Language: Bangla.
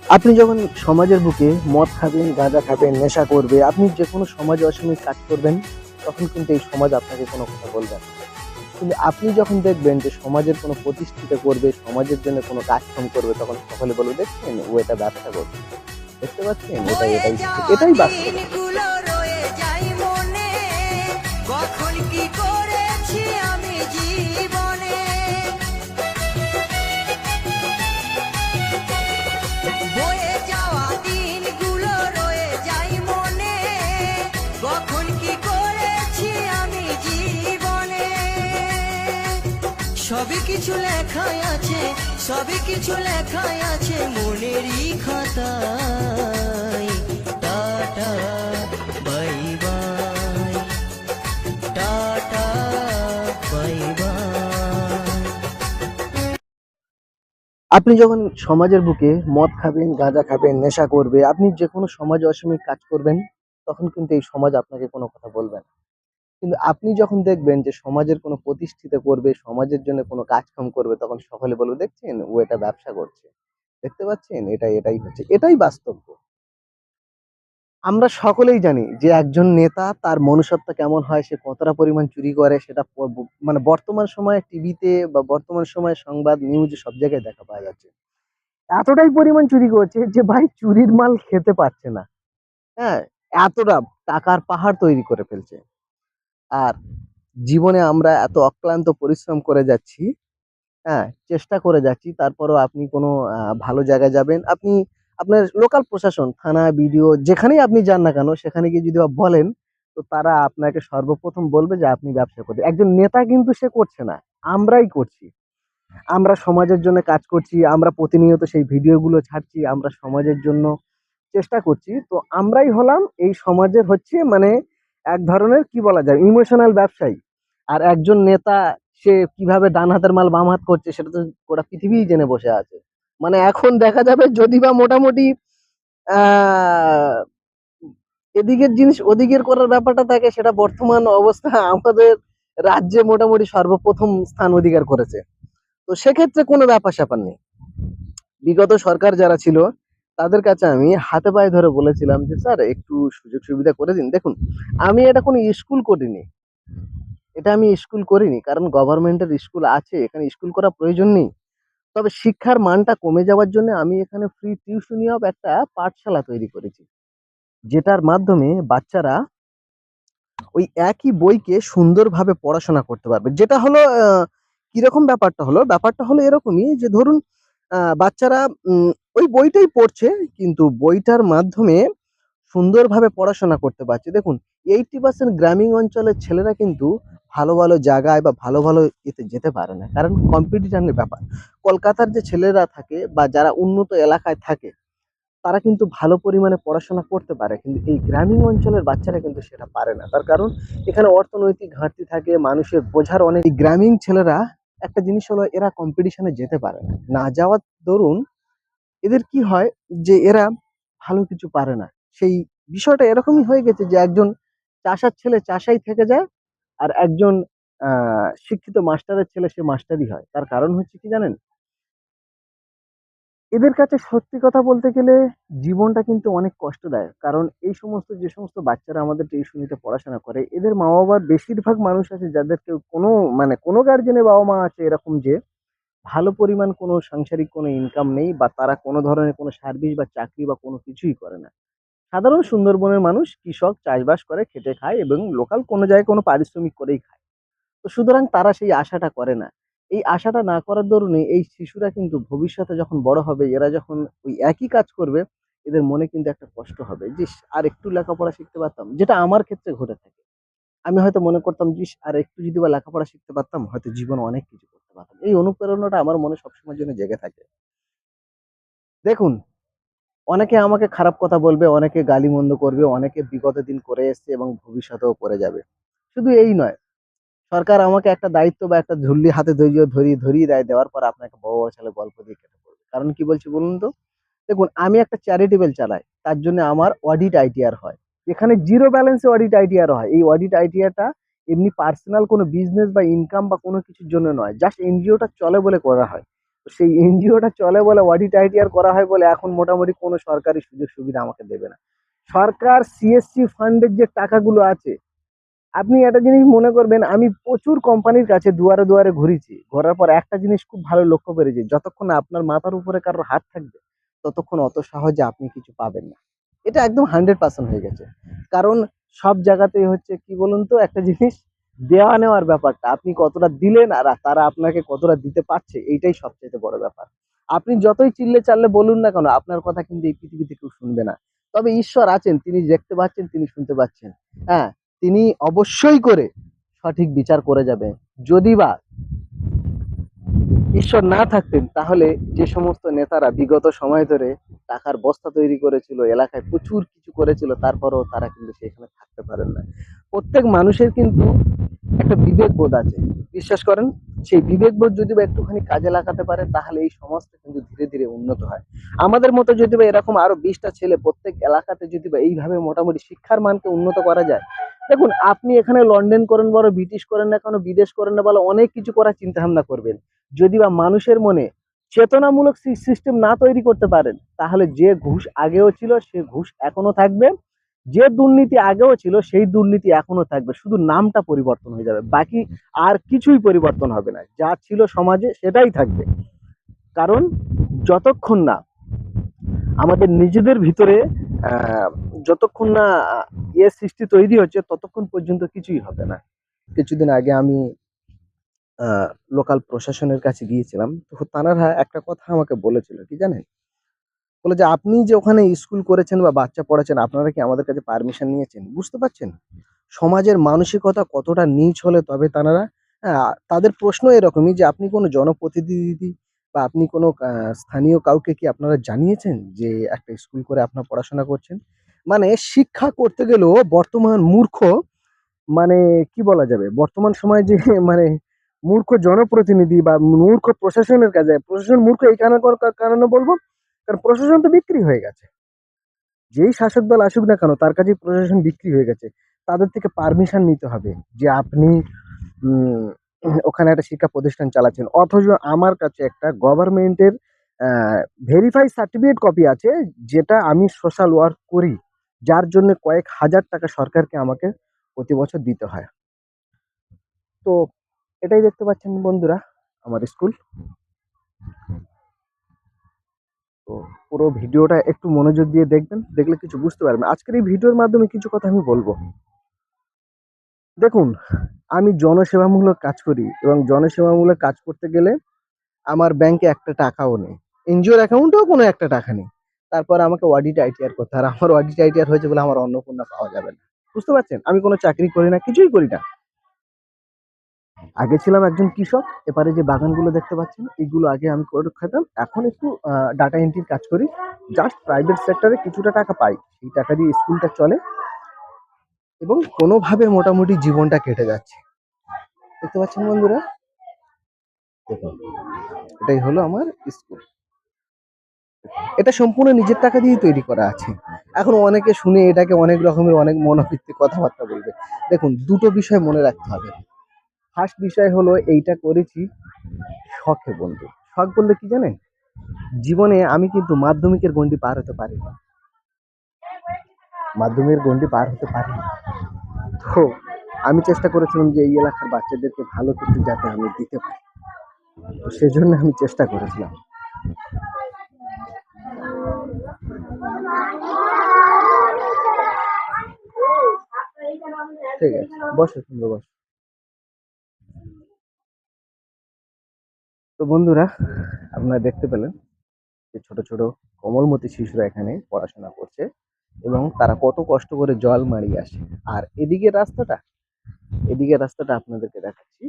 আপনি যখন সমাজের বুকে মদ খাবেন, গাঁজা খাবেন, নেশা করবে, আপনি যেকোনো সমাজে অসামাজিক কাজ করবেন, তখন কিন্তু এই সমাজ আপনাকে কোনো কথা বলবে না। কিন্তু আপনি যখন দেখবেন যে সমাজের কোনো প্রতিষ্ঠিত করবে, সমাজের জন্য কোনো কাজকাম করবে, তখন সকলে বলবে, "দেখছেন ও এটা ব্যবসা করছে। দেখতে পাচ্ছেন? বয়ে এটাই যাওয়া এটাই বাস্তব।" দিনগুলো রয়ে যায় মনে, কখন কি করেছি আমি জীবনে। বয়ে যাওয়া দিনগুলো রয়ে যায় মনে, কখন কি করেছি আমি জীবনে। সবই কিছু লেখাই আছে, সবই কিছু লেখাই আছে মনেরই খাতায়। Tata bye bye, tata bye bye. আপনি যখন সমাজের বুকে মদ খাবেন, গাঁজা খাবেন, নেশা করবে, আপনি যেকোনো সমাজে অসামাজিক কাজ করবেন, তখন কিন্তু এই সমাজ আপনাকে কোনো কথা বলবে না। কিন্তু আপনি যখন দেখবেন যে সমাজের কোনো প্রতিষ্ঠিত করবে, সমাজের জন্য কোনো কাজকাম করবে, তখন সকলে বলবে, "দেখছেন ও এটা ব্যবসা করছে। দেখতে পাচ্ছেন? এটাই হচ্ছে।" এটাই বাস্তব। আমরা সকলেই জানি যে একজন নেতা তার মনুষ্যত্ব কেমন হয়, সে কতটা পরিমাণ চুরি করে সেটা মানে বর্তমান সময়ে টিভিতে বা বর্তমান সময়ে সংবাদ, নিউজে সব জায়গায় দেখা পাওয়া যাচ্ছে। এতটাই পরিমাণ চুরি করছে যে ভাই চুরির মাল খেতে পারছে না। হ্যাঁ? এতটা টাকার পাহাড় তৈরি করে ফেলছে। আর জীবনে আমরা এত অক্লান্ত পরিশ্রম করে যাচ্ছি, হ্যাঁ? চেষ্টা করে যাচ্ছি। তারপরেও আপনি কোনো ভালো জায়গায় যাবেন। আপনি আপনার লোকাল প্রশাসন, থানা, বিডিও যেখানেই আপনি যান না কেন, সেখানে গিয়ে যদি বলেন, তো তারা আপনাকে সর্বপ্রথম বলবে যে আপনি ব্যবসা করছেন। একজন নেতা কিন্তু সে করছে না। আমরাই করছি। আমরা সমাজের জন্য কাজ করছি। আমরা প্রতিনিয়ত সেই ভিডিওগুলো ছাড়ছি। আমরা সমাজের জন্য চেষ্টা করছি। তো আমরাই হলাম এই সমাজের হচ্ছে মানে এক ধরনের কি বলা যায় ইমোশনাল ব্যবসায়ী। আর একজন নেতা সে কিভাবে ডান হাতের মাল বাম হাত করছে সেটা তো গোটা পৃথিবীই জেনে বসে আছে। মানে এখন দেখা যাবে যদি বা মোটামুটি আহ এদিকের জিনিস ওদিকের করার ব্যাপারটা থাকে সেটা বর্তমান অবস্থা আমাদের রাজ্যে মোটামুটি সর্বপ্রথম স্থান অধিকার করেছে। তো সেক্ষেত্রে কোনো ব্যাপার-স্যাপার নেই। বিগত সরকার যারা ছিল তাদের কাছে আমি হাতে পায়ে ধরে বলেছিলাম যে, "স্যার একটু সুযোগ সুবিধা করে দিন।" দেখুন, আমি এটা কোনো স্কুল করিনি। এটা আমি স্কুল করিনি। কারণ গভর্নমেন্টের স্কুল আছে। এখানে স্কুল করার প্রয়োজন নেই। তবে শিক্ষার মানটা কমে যাওয়ার জন্য আমি এখানে ফ্রি টিউশনি অফ একটা পাঠশালা তৈরি করেছি। যেটার মাধ্যমে বাচ্চারা ওই একই বইকে সুন্দরভাবে পড়াশোনা করতে পারবে। যেটা হলো কিরকম ব্যাপারটা হলো এরকমই যে ধরুন বাচ্চারা উম ওই বইটাই পড়ছে কিন্তু বইটার মাধ্যমে সুন্দরভাবে পড়াশোনা করতে পারছে। দেখুন 80% গ্রামীণ অঞ্চলের ছেলেরা কিন্তু ভালো জায়গায় বা ভালো এতে যেতে পারে না। কারণ কম্পিটিশন এর ব্যাপার। কলকাতার যে ছেলেরা থাকে বা যারা উন্নত এলাকায় থাকে তারা কিন্তু ভালো পরিমাণে পড়াশোনা করতে পারে। কিন্তু এই গ্রামীণ অঞ্চলের বাচ্চারা কিন্তু সেটা পারে না। তার কারণ এখানে অর্থনৈতিক ঘাটতি থাকে, মানুষের বোঝার অনেক এই গ্রামীণ ছেলেরা একটা জিনিস হলো এরা কম্পিটিশন এ যেতে পারে না। না যাওয়ার দরুন এদের কি হয় যে এরা ভালো কিছু পারে না। সেই বিষয়টা এরকমই হয়ে গেছে যে একজন চাষার ছেলে চাষাই থেকে যায় আর একজন শিক্ষিত মাস্টারের ছেলে সে মাস্টারই হয়। তার কারণ হচ্ছে কি জানেন? এদের কাছে সত্যি কথা বলতে গেলে জীবনটা কিন্তু অনেক কষ্টদায়ক। কারণ এই সমস্ত যে সমস্ত বাচ্চারা আমাদের টিউশনিতে পড়াশোনা করে, এদের মা-বাবার বেশিরভাগ মানুষ আছে যাদেরকে কোনো মানে কোনো গার্জেনের বাবা-মা আছে এরকম যে ভালো পরিমাণ কোনো সাংসারিক কোনো ইনকাম নেই বা তারা কোনো ধরনের কোনো সার্ভিস বা চাকরি বা কোনো কিছুই করে না। সাধারণ সুন্দরবনের মানুষ কৃষক চাষবাস করে খেটে খায় এবং লোকাল কোনো জায়গায় কোনো পারিশ্রমিক করেই খায়। তো সুতরাং তারা সেই আশাটা করে না। এই আশাটা না করার দরুনে এই শিশুরা কিন্তু ভবিষ্যতে যখন বড় হবে, এরা যখন ওই একই কাজ করবে, এদের মনে কিন্তু একটা কষ্ট হবে। যে, "ইস! আরেকটু লেখাপড়া শিখতে পারতাম।" যেটা আমার ক্ষেত্রে ঘটে থাকে। আমি হয়তো মনে করতাম যে, "ইস! আরেকটু যদি বা লেখাপড়া শিখতে পারতাম, হয়তো জীবনে অনেক কিছু করতে পারতাম।" এই অনুপ্রেরণাটা আমার মনে সবসময়ের জন্য জেগে থাকে। দেখুন, অনেকে আমাকে খারাপ কথা বলবে, অনেকে গালিমন্দ করবে, অনেকে বিগত দিন করে এসছে এবং ভবিষ্যতেও করে যাবে। শুধু এই নয় সরকার আমাকে একটা দায়িত্ব বা একটা ঝুল্লি হাতে ধরিয়ে দেয়। দেওয়ার পর আপনাকে বড় ছেলে গল্প দিয়ে কেটে পড়বে। কারণ কি বলছি বলুন তো? দেখুন আমি একটা চ্যারিটেবল চালাই। তার জন্য আমার অডিট আইটিআর হয়। এখানে 0 ব্যালেন্সে অডিট আইটিআর হয়। এই অডিট আইটিআরটা এমনি পার্সোনাল কোনো বিজনেস বা ইনকাম বা কোনো কিছুর জন্য নয়। জাস্ট এনজিওটা চলে বলে করা হয়। সেই এনজিওটা চলে বলে, অডিট আইটিআর করা হয় বলে এখন মোটামুটি কোনো সরকারি সুযোগ সুবিধা আমাকে দেবে না। সরকার সিএসসি ফান্ডের যে টাকাগুলো আছে, আপনি একটা জিনিস মনে করবেন, আমি প্রচুর কোম্পানির কাছে দুয়ারে দুয়ারে ঘুরেছি, ঘোরার পর একটা জিনিস খুব ভালো লক্ষ্য করেছি, যতক্ষণ না আপনার মাথার উপরে কারোর হাত থাকবে ততক্ষণ অত সহজে আপনি কিছু পাবেন না। এটা একদম 100% হয়ে গেছে। কারণ সব জায়গাতেই হচ্ছে কি বলুন তো, একটা জিনিস দেওয়া নেওয়ার ব্যাপারটা, আপনি কতটা দিলেন আর তারা আপনাকে কতটা দিতে পারছে, এইটাই সবচেয়ে বড় ব্যাপার। আপনি যতই চিল্লে চাল্লে বলুন না কেন, আপনার কথা কিন্তু এই পৃথিবীতে কেউ শুনবে না। তবে ঈশ্বর আছেন, তিনি দেখতে পাচ্ছেন, তিনি শুনতে পাচ্ছেন। হ্যাঁ, তিনি অবশ্যই করে সঠিক বিচার করে যাবে। যদি বা ঈশ্বর না থাকতেন, তাহলে যে সমস্ত নেতারা বিগত সময় ধরে টাকার বস্তা তৈরি করেছিল, এলাকায় প্রচুর কিছু করেছিল, তারপরেও তারা কিন্তু সেখানে থাকতে পারেন না। প্রত্যেক মানুষের কিন্তু একটা বিবেক বোধ আছে, বিশ্বাস করেন। সেই বিবেক বোধ যদি বা একটুখানি কাজে লাগাতে পারে, তাহলে এই সমাজটা কিন্তু ধীরে ধীরে উন্নত হয়। আমাদের মতো যদি বা এরকম আরো 20টা ছেলে প্রত্যেক এলাকাতে যদি বা এইভাবে মোটামুটি শিক্ষার মানকে উন্নত করা যায়। দেখুন, আপনি এখানে লন্ডন করেন বলো, ব্রিটিশ করেন না কেন, বিদেশ করেন না বলো, অনেক কিছু করার চিন্তা ভাবনা করবেন। যদি বা মানুষের মনে চেতনামূলক সিস্টেম না তৈরি করতে পারেন, তাহলে যে ঘুষ আগেও ছিল সে ঘুষ এখনো থাকবে, যে দুর্নীতি আগেও ছিল সেই দুর্নীতি এখনো থাকবে, শুধু নামটা পরিবর্তন হয়ে যাবে, বাকি আর কিছুই পরিবর্তন হবে না। যা ছিল সমাজে সেটাই থাকবে। কারণ যতক্ষণ না আমাদের নিজেদের ভিতরে আহ, যতক্ষণ না সৃষ্টি তৈরি হচ্ছে, ততক্ষণ পর্যন্ত কিছুই হবে না। কিছুদিন আগে আমি লোকাল প্রশাসনের কাছে গিয়েছিলাম, তো তারা একটা কথা আমাকে বলেছিল কি জানেন, বলে যে আপনি যে ওখানে স্কুল করেছেন বা বাচ্চা পড়াচ্ছেন, আপনারা কি আমাদের কাছে পারমিশন নিয়েছেন? বুঝতে পারছেন সমাজের মানসিকতা কতটা নিচ হলে তবে তারা, তাদের প্রশ্ন এরকমই যে আপনি কোনো জনপ্রতিনিধি বা আপনি কোনো স্থানীয় কাউকে কি আপনারা জানিয়েছেন যে একটা স্কুল করে আপনারা পড়াশোনা করছেন? মানে শিক্ষা করতে গেলেও বর্তমান মূর্খ, মানে কি বলা যাবে, বর্তমান সময়ে যে মানে মূর্খ জনপ্রতিনিধি বা মূর্খ প্রশাসনের কাছে, প্রশাসন মূর্খ এই কারণে বলবো, কারণ প্রশাসন তো বিক্রি হয়ে গেছে। যেই শাসক দল আসুক না কেন, তার কাছে প্রশাসন বিক্রি হয়ে গেছে। তাদের থেকে পারমিশন নিতে হবে যে আপনি উম, ওখানে একটা শিক্ষা প্রতিষ্ঠান চালাচ্ছেন, অথচ আমার কাছে একটা গভর্নমেন্টের ভেরিফাই সার্টিফিকেট কপি আছে, যেটা আমি সোশ্যাল ওয়ার্ক করি, যার জন্য কয়েক হাজার টাকা সরকারকে আমাকে প্রতি বছর দিতে হয়। তো এটাই দেখতে পাচ্ছেন বন্ধুরা, আমার স্কুল। তো পুরো ভিডিওটা একটু মনোযোগ দিয়ে দেখবেন, দেখলে কিছু বুঝতে পারবেন। আজকের এই ভিডিওর মাধ্যমে কিছু কথা আমি বলবো। দেখুন, আমি জনসেবামূলক কাজ করি এবং জনসেবামূলক কাজ করতে গেলে আমার ব্যাংকে একটা টাকাও নেই, এনজিওর অ্যাকাউন্টেও কোনো একটা টাকা নেই। তারপর আমাকে অডিট আইটিআর করতে হয়, আর আমার অডিট আইটিআর হয়েছে বলে আমার অন্নপূর্ণা পাওয়া যাবে না। বুঝতে পারছেন, আমি কোনো চাকরি করি না, কিছুই করি না। আগে ছিলাম একজন কৃষক, এপারে যে বাগানগুলো দেখতে পাচ্ছেন এগুলো আগে আমি করে খেতাম, এখন একটু ডাটা এন্ট্রির কাজ করি। জাস্ট প্রাইভেট সেক্টরে কিছুটা টাকা পাই, সেই টাকা দিয়ে স্কুলটা চলে এবং কোনোভাবে মোটামুটি জীবনটা কেটে যাচ্ছে। দেখতে পাচ্ছেন বন্ধুরা, দেখুন, এটাই হলো আমার স্কুল। এটা সম্পূর্ণ নিজের টাকা দিয়ে তৈরি করা আছে। এখন অনেকে শুনে এটাকে অনেক রকমের অনেক মনোভিত্তিক কথাবার্তা বলবে। দেখুন, দুটো বিষয় মনে রাখতে হবে। ফার্স্ট বিষয় হলো এইটা করেছি শখে বন্ধু। শখ বলতে কি জানেন, জীবনে আমি কিন্তু মাধ্যমিকের গণ্ডি পার হতে পারি না, মাধ্যমিকের গণ্ডি পার হতে পারি না। তো আমি চেষ্টা করেছিলাম যে এই এলাকার বাচ্চাদেরকে ভালো কিছু যাতে আমি দিতে পারি, তো সেজন্য আমি চেষ্টা করেছিলাম। ঠিক আছে, বসো সুন্দর বসো। তো বন্ধুরা, আপনারা দেখতে পেলেন যে ছোট ছোট কোমলমতি শিশুরা এখানে পড়াশোনা করছে এবং তারা কত কষ্ট করে জল মারিয়ে আসে। আর এদিকে রাস্তাটা, এদিকে রাস্তাটা আপনাদেরকে দেখাচ্ছি।